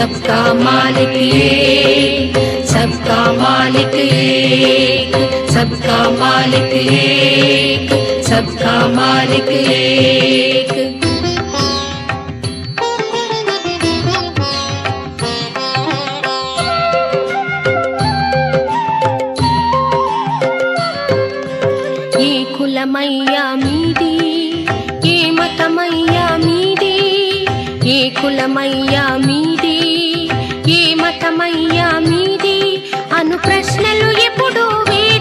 सबका मालिक एक, सबका मालिक एक, सबका मालिक एक, सबका मालिक एक। ఏ కులమయ్యా మీది, ఏ మతమయ్యా మీది, ఏ కులమయ్యా